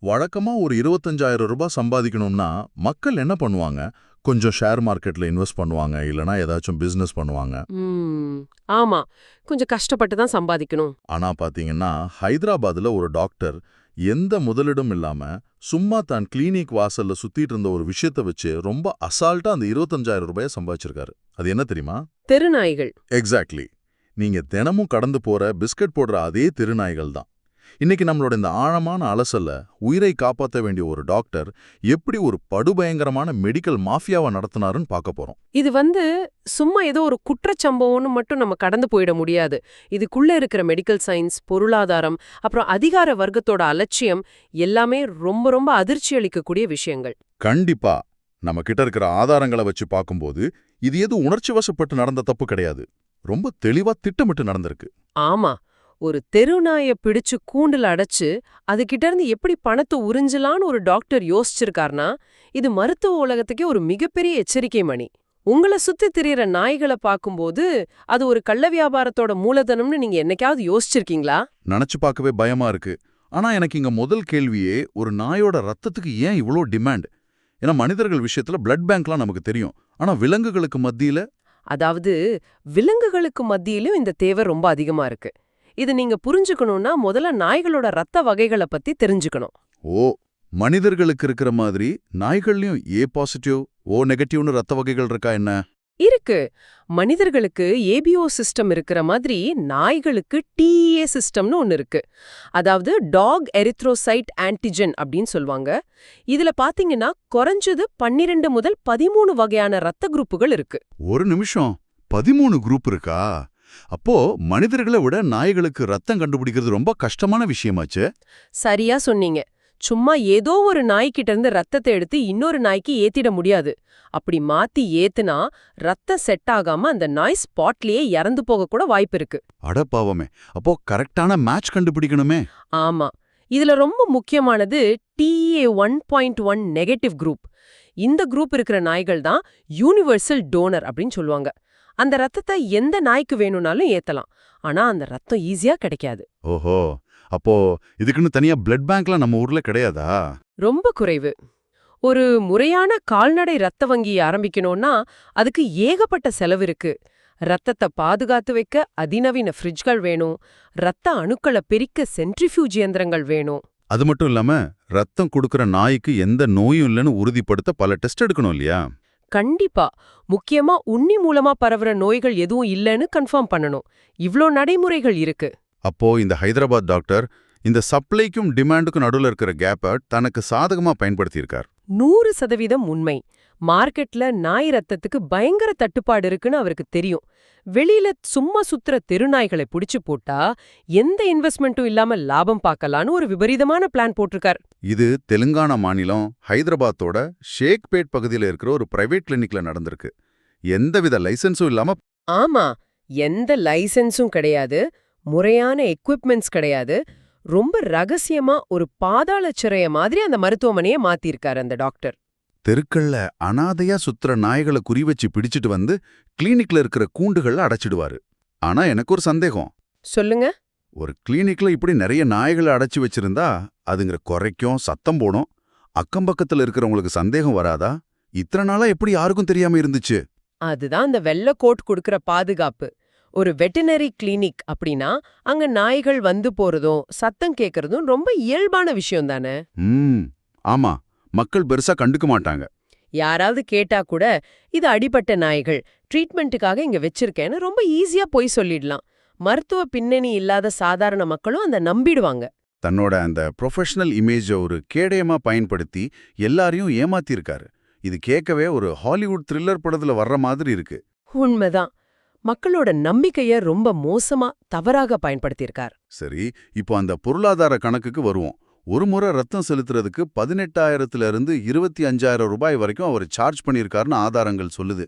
வழக்கமா ஒரு 25,000 ரூபாய் சம்பாதிக்கணும்னா மக்கள் என்ன பண்ணுவாங்க? கொஞ்சம் ஷேர் மார்க்கெட்ல இன்வெஸ்ட் பண்ணுவாங்க, இல்லனா ஏதாச்சும் பிசினஸ் பண்ணுவாங்க. ம். ஆமா. கொஞ்சம் கஷ்டப்பட்டு தான் சம்பாதிக்கணும். ஆனா பாத்தீங்கன்னா, ஹைதராபாத்ல ஒரு டாக்டர் எந்த முதலீடும் இல்லாம சும்மா தான் கிளினிக் வாசல்ல சுத்திட்டு இருந்த ஒரு விஷயத்த வச்சு ரொம்ப அசால்ட்டா அந்த 25,000 ரூபாய சம்பாதிச்சிருக்காரு. அது என்ன தெரியுமா? தெருநாய்கள். எக்ஸாக்ட்லி. நீங்க தினமும் கடந்து போற பிஸ்கட் போடுற அதே தெருநாய்கள் தான். இன்னைக்கு நம்மளோட இந்த ஆழமான அலசல்ல உயிரை காப்பாற்ற வேண்டிய ஒரு டாக்டர் எப்படி ஒரு படுபயங்கரமான மெடிக்கல் மாஃபியாவை நடத்தினாருன்னு பார்க்க போறோம். இது சும்மா ஏதோ ஒரு குற்றச்சம்பவம்னு மட்டும் நம்ம கடந்து போயிட முடியாது. இதுக்குள்ள இருக்கிற மெடிக்கல் சயின்ஸ், பொருளாதாரம், அப்புறம் அதிகார வர்க்கத்தோட அலட்சியம் எல்லாமே ரொம்ப ரொம்ப அதிர்ச்சி அளிக்கக்கூடிய விஷயங்கள். கண்டிப்பா. நம்ம கிட்ட இருக்கிற ஆதாரங்களை வச்சு பார்க்கும்போது இது எது உணர்ச்சி வசப்பட்டு நடந்த தப்பு கிடையாது. ரொம்ப தெளிவா திட்டமிட்டு நடந்திருக்கு. ஆமா. ஒரு தெருநாய பிடிச்சு கூண்டுல அடைச்சு அதுகிட்ட இருந்து எப்படி பணத்தை உறிஞ்சலான்னு ஒரு டாக்டர் யோசிச்சிருக்காருனா, இது மருத்துவ உலகத்துக்கே ஒரு மிகப்பெரிய எச்சரிக்கை மணி. உங்களை சுத்தி திரியிற நாய்களை பார்க்கும்போது அது ஒரு கள்ள வியாபாரத்தோட மூலதனம்னு நீங்க என்னைக்காவது யோசிச்சிருக்கீங்களா? நினைச்சு பார்க்கவே பயமா இருக்கு. ஆனா எனக்கு இங்க முதல் கேள்வியே, ஒரு நாயோட ரத்தத்துக்கு ஏன் இவ்ளோ டிமாண்ட்? ஏன்னா மனிதர்கள் விஷயத்துல பிளட் பேங்க்லாம் நமக்கு தெரியும். ஆனா விலங்குகளுக்கு மத்தியில அதாவது விலங்குகளுக்கு மத்தியிலும் இந்த தேவை ரொம்ப அதிகமா இருக்கு. இது நீங்க புரிஞ்சுக்கணும்னா முதல்ல நாய்களோட ரத்த வகைகளை பத்தி தெரிஞ்சுக்கணும். ஓ, மனிதர்களுக்கு இருக்கிற மாதிரி நாய்கள்லயும் ஏ பாசிட்டிவ், ஓ நெகட்டிவ்னு ரத்த வகைகள் இருக்கா என்ன? இருக்கு. மனிதர்களுக்கு ஏபிஓ சிஸ்டம் இருக்கிற மாதிரி நாய்களுக்கு டிஇஏ சிஸ்டம்னு ஒன்னு இருக்கு. அதாவது டாக் எரித்ரோசைட் ஆன்டிஜன் அப்படின்னு சொல்லுவாங்க. இதுல பாத்தீங்கன்னா குறைஞ்சது 12 முதல் 13 வகையான ரத்த குரூப்புகள் இருக்கு. ஒரு நிமிஷம், 13 குரூப் இருக்கா? அப்போ மனிதர்களை விட நாய்களுக்கு ரத்தம் கண்டுபிடிக்கிறது ரொம்ப கஷ்டமான விஷயமாச்சு. சரியா சொன்னீங்க. சும்மா ஏதோ ஒரு நாய்கிட்ட இருந்து ரத்தத்தை எடுத்து இன்னொரு நாய்க்கு ஏத்திட முடியாது. அப்படி மாத்தி ஏத்துனா ரத்தம் செட் ஆகாம அந்த நாய் ஸ்பாட்லயே இறந்து போக கூட வாய்ப்பு இருக்கு. அட பாவமே, அப்போ கரெக்டான மேட்ச் கண்டுபிடிக்கணுமே. ஆமா. இதுல ரொம்ப முக்கியமானது டிஏ 1.1 நெகட்டிவ் குரூப். இந்த குரூப் இருக்கிற நாய்கள் தான் யூனிவர்சல் டோனர் அப்படின்னு சொல்லுவாங்க. அந்த ரத்தத்தை எந்த நாய்க்கு வேணும்னாலும் ஏத்தலாம். ஆனா அந்த ரத்தம் ஈஸியா கிடைக்காது. ஓஹோ, அப்போ இதுக்குன்னு தனியா பிளட் பேங்க்லாம் நம்ம ஊர்ல கிடையாதா? ரொம்ப குறைவு. ஒரு முறையான கால்நடை ரத்த வங்கியை ஆரம்பிக்கணும்னா அதுக்கு ஏகப்பட்ட செலவு இருக்கு. ரத்தத்தை பாதுகாத்து வைக்க அதிநவீன ஃப்ரிட்ஜ்கள் வேணும். ரத்த அணுக்களை பிரிக்க சென்ட்ரிஃபியூஜ் இயந்திரங்கள் வேணும். அது மட்டும் இல்லாம ரத்தம் கொடுக்கற நாய்க்கு எந்த நோயும் இல்லைன்னு உறுதிப்படுத்த பல டெஸ்ட் எடுக்கணும் இல்லையா? கண்டிப்பா. முக்கியமா உண்ணி மூலமா பரவுற நோய்கள் எதுவும் இல்லைன்னு கன்ஃபார்ம் பண்ணணும். இவ்ளோ நடைமுறைகள் இருக்கு. அப்போ இந்த ஹைதராபாத் டாக்டர் இந்த சப்ளைக்கும் டிமாண்டுக்கும் நடுவுல இருக்கிற கேப்பை தனக்கு சாதகமா பயன்படுத்தியிருக்கார். 100% உண்மை. மார்க்கெட்ல நாய் ரத்தத்துக்கு பயங்கர தட்டுப்பாடு இருக்குன்னு அவருக்கு தெரியும். வெளியில சும்மா சுத்துற தெருநாய்களை புடிச்சு போட்டா எந்த இன்வெஸ்ட்மெண்ட்டும் இல்லாம லாபம் பார்க்கலான்னு ஒரு விபரீதமான பிளான் போட்டிருக்கார். இது தெலுங்கானா மாநிலம் ஹைதராபாத்தோட ஷேக்பேட் பகுதியில் இருக்கிற ஒரு பிரைவேட் கிளினிக்ல நடந்திருக்கு. எந்தவித லைசன்ஸும் இல்லாம. ஆமா. எந்த லைசென்ஸும் கிடையாது. முறையான எக்விப்மெண்ட்ஸ் கிடையாது. ரொம்ப ரகசியமா ஒரு பாதாள சிறைய மாதிரி அந்த மருத்துவமனையை மாத்திருக்காரு அந்த டாக்டர். தெருக்கள்ல அனாதையா சுத்துற நாய்களை குறி வச்சு பிடிச்சிட்டு வந்து கிளினிக்ல இருக்கிற கூண்டுகள்ல அடைச்சிடுவாரு. ஆனா எனக்கு ஒரு சந்தேகம். சொல்லுங்க. ஒரு கிளினிக்ல இப்படி நிறைய நாய்களை அடைச்சு வச்சிருந்தா அதுங்கிற குறைக்கும், சத்தம் போடும். அக்கம் பக்கத்துல இருக்கிறவங்களுக்கு சந்தேகம் வராதா? இத்தனை நாளா எப்படி யாருக்கும் தெரியாம இருந்துச்சு? அதுதான் அந்த வெள்ளை கோட் கொடுக்கிற பாதுகாப்பு. ஒரு வெட்டினரி கிளினிக் அப்படின்னா அங்க நாய்கள் வந்து போறதும் சத்தம் கேட்கறதும் ரொம்ப இயல்பான விஷயம் தானே. ஆமா, மக்கள் பெருசா கண்டுக்க மாட்டாங்க. யாராவது கேட்டா கூட இது அடிபட்ட நாய்கள், ட்ரீட்மெண்ட்டுக்காக இங்க வச்சிருக்கேன்னு ரொம்ப ஈஸியா போய் சொல்லிடலாம். மருத்துவ பின்னணி இல்லாத சாதாரண மக்களும் அந்த நம்பிடுவாங்க. தன்னோட அந்த ப்ரொஃபஷனல் இமேஜ ஒரு கேடயமா பயன்படுத்தி எல்லாரையும் ஏமாத்திருக்காரு. இது கேட்கவே ஒரு ஹாலிவுட் த்ரில்லர் படத்துல வர்ற மாதிரி இருக்கு. உண்மைதான். மக்களோட நம்பிக்கைய ரொம்ப மோசமா தவறாக பயன்படுத்தியிருக்கார். சரி, இப்போ அந்த பொருளாதார கணக்குக்கு வருவோம். ஒரு முறை ரத்தம் செலுத்துறதுக்கு 18,000 இருந்து 25,000 ரூபாய் வரைக்கும் அவர் சார்ஜ் பண்ணியிருக்காருன்னு ஆதாரங்கள் சொல்லுது.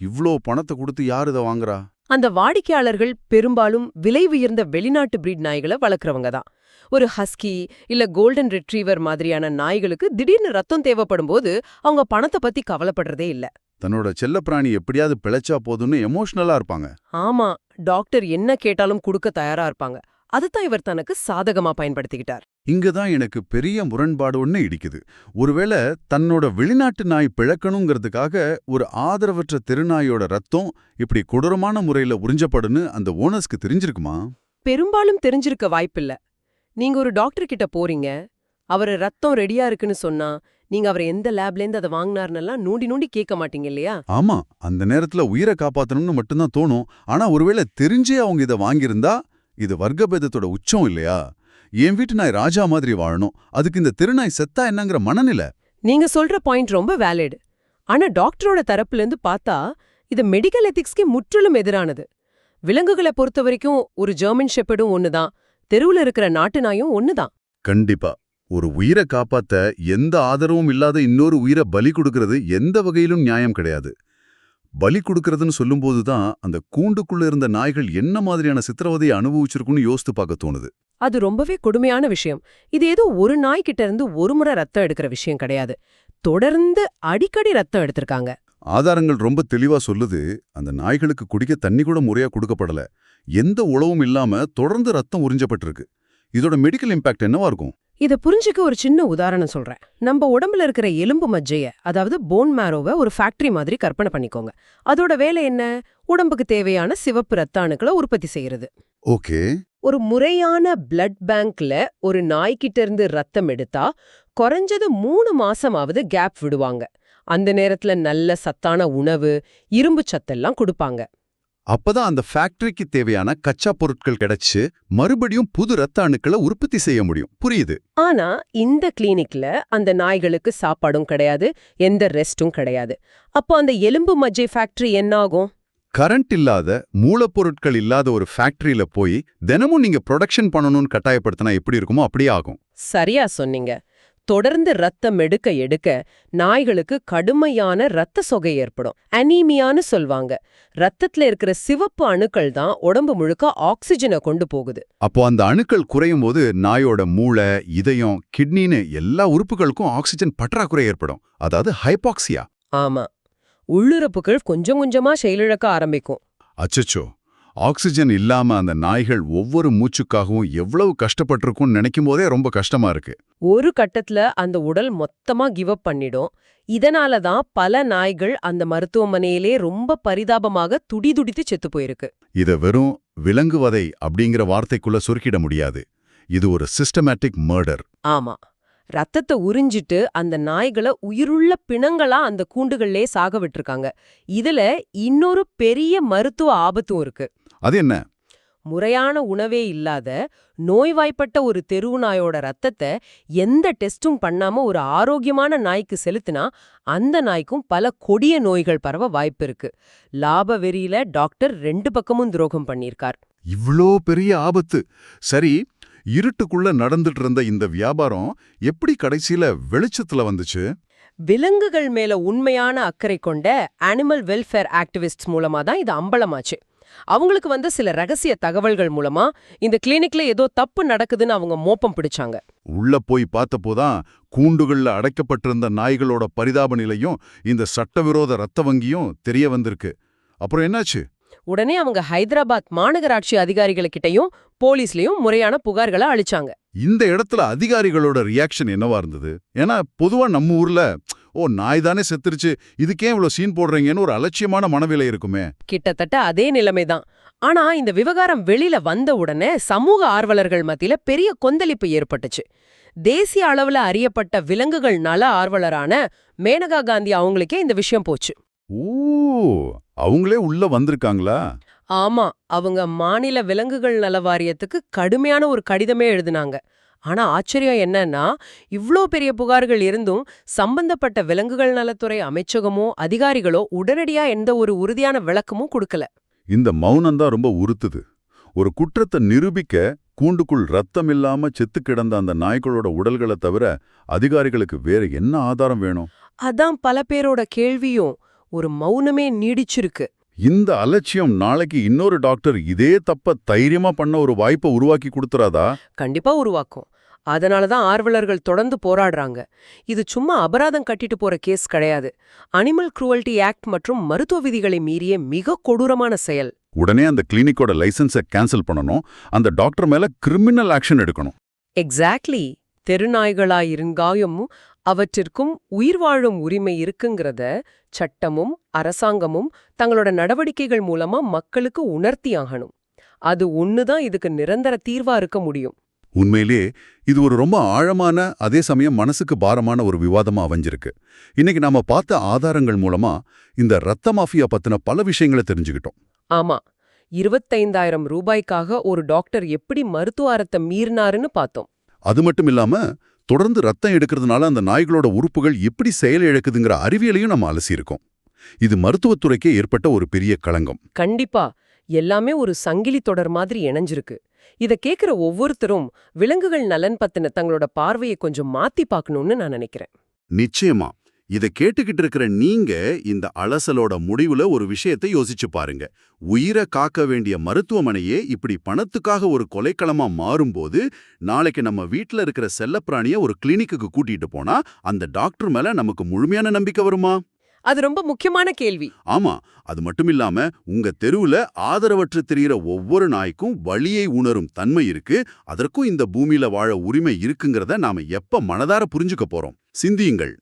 இவ்ளோ பணத்தை கொடுத்து யார் இதை வாங்குறா? அந்த வாடிக்கையாளர்கள் பெரும்பாலும் விலை உயர்ந்த வெளிநாட்டு பிரீட் நாய்களை வளர்க்குறவங்க தான். ஒரு ஹஸ்கி இல்ல கோல்டன் ரிட்ரீவர் மாதிரியான நாய்களுக்கு திடீர்னு ரத்தம் தேவைப்படும் போது அவங்க பணத்தை பத்தி கவலைப்படுறதே இல்ல. தன்னோட செல்லப்பிராணி எப்படியாவது பிழைச்சா போதும்னு எமோஷனலா இருப்பாங்க. ஆமா. டாக்டர் என்ன கேட்டாலும் கொடுக்க தயாரா இருப்பாங்க. அதுதான் இவர் தனக்கு சாதகமா பயன்படுத்திக்கிட்டார். இங்கதான் எனக்கு பெரிய முரண்பாடு ஒண்ணு இடிக்குது. ஒருவேளை தன்னோட வெளிநாட்டு நாய் பிழைக்கணுங்கிறதுக்காக ஒரு ஆதரவற்ற தெருநாயோட ரத்தம் இப்படி கொடூரமான முறையில உறிஞ்சப்படுன்னு அந்த ஓனர்ஸ்க்கு தெரிஞ்சிருக்குமா? பெரும்பாலும் தெரிஞ்சிருக்க வாய்ப்பில்ல. நீங்க ஒரு டாக்டர் கிட்ட போறீங்க, அவரு ரத்தம் ரெடியா இருக்குன்னு சொன்னா நீங்க அவர் எந்த லேப்லேருந்து அதை வாங்கினார்னெல்லாம் நோண்டி நோண்டி கேட்க மாட்டீங்க இல்லையா? ஆமா, அந்த நேரத்துல உயிரை காப்பாத்தணும்னு மட்டும்தான் தோணும். ஆனா ஒருவேளை தெரிஞ்சே அவங்க இதை வாங்கியிருந்தா இது வர்க்கபேதத்தோட உச்சம் இல்லையா? என் வீட்டு நாய் ராஜா மாதிரி வாழணும், அதுக்கு இந்த தெருநாய் செத்தா என்னங்கிற மனநிலை. நீங்க சொல்ற பாயிண்ட் ரொம்ப வேலிட். ஆனா டாக்டரோட தரப்புல இருந்து பார்த்தா இது மெடிக்கல் எத்திக்ஸ்க்கு முற்றிலும் எதிரானது. விலங்குகளை பொறுத்த வரைக்கும் ஒரு ஜெர்மன் ஷெப்பர்டும் ஒண்ணுதான், தெருவுல இருக்கிற நாட்டு நாயும் ஒண்ணுதான். கண்டிப்பா ஒரு உயிரை காப்பாத்த எந்த ஆதரவும் இல்லாத இன்னொரு உயிரை பலி கொடுக்கறது எந்த வகையிலும் நியாயம் கிடையாது. பலி கொடுக்கறதுன்னு சொல்லும்போது தான் அந்த கூண்டுக்குள்ள இருந்த நாய்கள் என்ன மாதிரியான சித்திரவதையை அனுபவிச்சிருக்குன்னு யோசித்து பார்க்க தோணுது. அது ரொம்பவே கொடுமையான விஷயம். இது ஏதோ ஒரு நாய்கிட்ட இருந்து ஒரு முறை ரத்தம் எடுக்கிற விஷயம் கிடையாது. தொடர்ந்து அடிக்கடி ரத்தம் எடுத்திருக்காங்க. ஆதாரங்கள் ரொம்ப தெளிவா சொல்லுது, அந்த நாய்களுக்கு குடிக்க தண்ணி கூட முறையா கொடுக்கப்படல, எந்த உளவும் இல்லாம தொடர்ந்து ரத்தம் உறிஞ்சப்பட்டிருக்கு. இதோட மெடிக்கல் இம்பாக்ட் என்னவா இருக்கும்? இத புரிஞ்சுக்க ஒரு சின்ன உதாரணம் சொல்றேன். நம்ம உடம்புல இருக்கிற எலும்பு மஜ்ஜைய, அதாவது போன் மேரோவை ஒரு ஃபேக்டரி மாதிரி கற்பனை பண்ணிக்கோங்க. அதோட வேலை என்ன? உடம்புக்கு தேவையான சிவப்பு ரத்த அணுக்களை உற்பத்தி செய்யறது. ஓகே. ஒரு முறையான பிளட் பேங்க்ல ஒரு நாய்கிட்ட இருந்து ரத்தம் எடுத்தா குறைஞ்சது 3 மாசமாவது கேப் விடுவாங்க. அந்த நேரத்துல நல்ல சத்தான உணவு, இரும்பு சத்தெல்லாம் கொடுப்பாங்க. அப்பதான் அந்த ஃபேக்டரிக்கு தேவையான கச்சா பொருட்கள் கிடைச்சு மறுபடியும் புது ரத்த அணுக்களை உற்பத்தி செய்ய முடியும். புரியுது. ஆனா இந்த கிளினிக்ல அந்த நாய்களுக்கு சாப்பாடும் கிடையாது, எந்த ரெஸ்டும் கிடையாது. அப்போ அந்த எலும்பு மஜ்ஜை ஃபேக்டரி என்ன ஆகும்? கரண்ட் இல்லாத, மூலப்பொருட்கள் இல்லாத ஒரு ஃபேக்டரியில போய் தினமும் நீங்க ப்ரொடக்ஷன் பண்ணணும்னு கட்டாயப்படுத்தினா எப்படி இருக்குமோ அப்படியே ஆகும். சரியா சொன்னீங்க. தொடர்ந்து ரத்தம் எடுக்க எடுக்க நாய்களுக்கு கடுமையான ரத்த சொகை ஏற்படும். அனீமியான்னு சொல்வாங்க. ரத்தத்துல இருக்கிற சிவப்பு அணுக்கள் தான் உடம்பு முழுக்க ஆக்சிஜனை கொண்டு போகுது. அப்போ அந்த அணுக்கள் குறையும் போது நாயோட மூளை, இதயம், கிட்னின்னு எல்லா உறுப்புகளுக்கும் ஆக்சிஜன் பற்றாக்குறை ஏற்படும். அதாவது ஹைபாக்சியா. ஆமா, உள்ளுறுப்புகள் கொஞ்சம் கொஞ்சமா செயலிழக்க ஆரம்பிக்கும். அச்சச்சோ, ஆக்சிஜன் இல்லாம அந்த நாய்கள் ஒவ்வொரு மூச்சுக்காகவும் எவ்வளவு கஷ்டப்பட்டிருக்கும்னு நினைக்கும் போதே ரொம்ப கஷ்டமா இருக்கு. ஒரு கட்டத்துல அந்த உடல் மொத்தமா கிவ் அப் பண்ணிடும். இதனால தான் பல நாய்கள் அந்த மருத்துவமனையிலே ரொம்ப பரிதாபமாக துடிதுடித்து செத்து போயிருக்கு. இத வெறும் விலங்குவதை அப்படிங்கிற வார்த்தைக்குள்ள சுருக்கிட முடியாது. இது ஒரு சிஸ்டமேட்டிக் மர்டர். ஆமா, ரத்தத்தை உறிஞ்சிட்டு அந்த நாய்களை உயிருள்ள பிணங்களா அந்த கூண்டுகள்லே சாக விட்டுருக்காங்க. இதுல இன்னொரு பெரிய மருத்துவ ஆபத்தும் இருக்கு. அது என்ன? முறையான உணவே இல்லாத நோய்வாய்ப்பட்ட ஒரு தெருவு நாயோட ரத்தத்தை எந்த டெஸ்டும் பண்ணாம ஒரு ஆரோக்கியமான நாய்க்கு செலுத்தினா அந்த நாய்க்கும் பல கொடிய நோய்கள் பரவ வாய்ப்பு இருக்கு. லாப வெறியில டாக்டர் 2 பக்கமும் துரோகம் பண்ணியிருக்கார். இவ்ளோ பெரிய ஆபத்து. சரி, இருட்டுக்குள்ள நடந்துட்டு இருந்த இந்த வியாபாரம் எப்படி கடைசியில வெளிச்சத்துல வந்துச்சு? விலங்குகள் மேல உண்மையான அக்கறை கொண்ட அனிமல் வெல்ஃபேர் ஆக்டிவிஸ்ட்ஸ் மூலமா தான் இது அம்பலமாச்சு. அவங்களுக்கு வந்த சில ரகசிய தகவல்கள் மூலமா இந்த கிளினிக்ல ஏதோ தப்பு நடக்குதுன்னு அவங்க மோப்பம் பிடிச்சாங்க. உள்ள போய் பார்த்தப்போதான் கூண்டுகள்ல அடைக்கப்பட்டிருந்த நாய்களோட பரிதாப நிலையும் இந்த சட்டவிரோத ரத்த வங்கியும் தெரிய வந்திருக்கு. அப்புறம் என்னாச்சு? உடனே அவங்க ஹைதராபாத் மாநகராட்சி அதிகாரிகளுக்கிட்டையும் போலீஸ்லயும் முறையான புகார்களை அளிச்சாங்க. இந்த இடத்துல அதிகாரிகளோட ரியாக்ஷன் என்னவா இருந்தது? ஏன்னா பொதுவா நம்ம ஊர்ல நாய் தானே செத்துருச்சு, இதுக்கே இவ்வளவு சீன் போடுறீங்கன்னு ஒரு அலட்சியமான மனநிலை இருக்குமே. கிட்டத்தட்ட அதே நிலைமைதான். ஆனா இந்த விவகாரம் வெளியில வந்த உடனே சமூக ஆர்வலர்கள் மத்தியில பெரிய கொந்தளிப்பு ஏற்பட்டுச்சு. தேசிய அளவுல அறியப்பட்ட விலங்குகள் நல ஆர்வலரான மேனகா காந்தி அவங்களுக்கே இந்த விஷயம் போச்சு. ஓ, அவங்களே உள்ள வந்திருக்காங்களா? ஆமா, அவங்க மாநில விலங்குகள் நல வாரியத்துக்கு கடுமையான ஒரு கடிதமே எழுதினாங்க. ஆனா ஆச்சரியம் என்னன்னா, இவ்ளோ பெரிய புகார்கள் இருந்தும் சம்பந்தப்பட்ட விலங்குகள் நலத்துறை அமைச்சகமோ அதிகாரிகளோ உடனடியா எந்த ஒரு உறுதியான விளக்கமும் கொடுக்கல. இந்த மௌனம்தான் ரொம்ப உறுத்துது. ஒரு குற்றத்தை நிரூபிக்க கூண்டுக்குள் ரத்தம் இல்லாம செத்து கிடந்த அந்த நாய்களோட உடல்களை தவிர அதிகாரிகளுக்கு வேற என்ன ஆதாரம் வேணும்? அதான் பல பேரோட கேள்வியும். ஒரு மௌனமே நீடிச்சிருக்கு. இந்த அலட்சியம் நாளைக்கு இன்னொரு டாக்டர் இதே தப்ப தைரியமா பண்ண ஒரு வாய்ப்பை உருவாக்கி கொடுத்துறாதா? கண்டிப்பா உருவாக்கும். அதனாலதான் ஆர்வலர்கள் தொடர்ந்து போராடுறாங்க. இது சும்மா அபராதம் கட்டிட்டு போற கேஸ் கிடையாது. அனிமல் குரூவல்டி ஆக்ட் மற்றும் மருத்துவ விதிகளை மீறிய மிக கொடூரமான செயல். உடனே அந்த கிளினிக்கோட லைசன்ஸை கேன்சல் பண்ணணும், அந்த டாக்டர் மேல கிரிமினல் ஆக்ஷன் எடுக்கணும். எக்ஸாக்ட்லி. தெருநாய்களாயிருங்காயமும் அவற்றிற்கும் உயிர் வாழும் உரிமை இருக்குங்கிறத சட்டமும் அரசாங்கமும் தங்களோட நடவடிக்கைகள் மூலமா மக்களுக்கு உணர்த்தியாகணும். அது ஒண்ணுதான் இதுக்கு நிரந்தர தீர்வா இருக்க முடியும். உண்மையிலே இது ஒரு ரொம்ப ஆழமான அதே சமயம் மனசுக்கு பாரமான ஒரு விவாதமா அமைஞ்சிருக்கு. இன்னைக்கு நாம பார்த்த ஆதாரங்கள் மூலமா இந்த ரத்த மாஃபியா பத்தின பல விஷயங்களை தெரிஞ்சுக்கிட்டோம். ஆமா, 25,000 ரூபாய்க்காக ஒரு டாக்டர் எப்படி மருத்துவாரத்தை மீறினாருன்னு பார்த்தோம். அது மட்டும் இல்லாம தொடர்ந்து ரத்தம் எடுக்கிறதுனால அந்த நாய்களோட உறுப்புகள் எப்படி செயலிழக்குதுங்கிற அறிவியலையும் நம்ம அலசியிருக்கோம். இது மருத்துவத்துறைக்கே ஏற்பட்ட ஒரு பெரிய களங்கம். கண்டிப்பா, எல்லாமே ஒரு சங்கிலி தொடர் மாதிரி இணைஞ்சிருக்கு. இத கேக்குற ஒவ்வொருத்தரும் விலங்குகள் நலன் பத்தின தங்களோட பார்வையை கொஞ்சம் மாத்தி பார்க்கணும்னு நான் நினைக்கிறேன். நிச்சயமா. இத கேட்டுக்கிட்டு இருக்கிற நீங்க இந்த அலசலோட முடிவுல ஒரு விஷயத்தை யோசிச்சு பாருங்க. உயிரை காக்க வேண்டிய மருத்துவமனையே இப்படி பணத்துக்காக ஒரு கொலைக்களமா மாறும்போது, நாளைக்கு நம்ம வீட்ல இருக்கிற செல்லப்பிராணிய ஒரு கிளினிக்குக்கு கூட்டிட்டு போனா அந்த டாக்டர் மேல நமக்கு முழுமையான நம்பிக்கை வருமா? அது ரொம்ப முக்கியமான கேள்வி. ஆமா. அது மட்டுமில்லாம உங்க தெருவுல ஆதரவற்று தெரிகிற ஒவ்வொரு நாய்க்கும் வலியை உணரும் தன்மை இருக்கு. அதற்கும் இந்த பூமியில வாழ உரிமை இருக்குங்கிறத நாம எப்ப மனதார புரிஞ்சுக்க போறோம்? சிந்தியுங்கள்.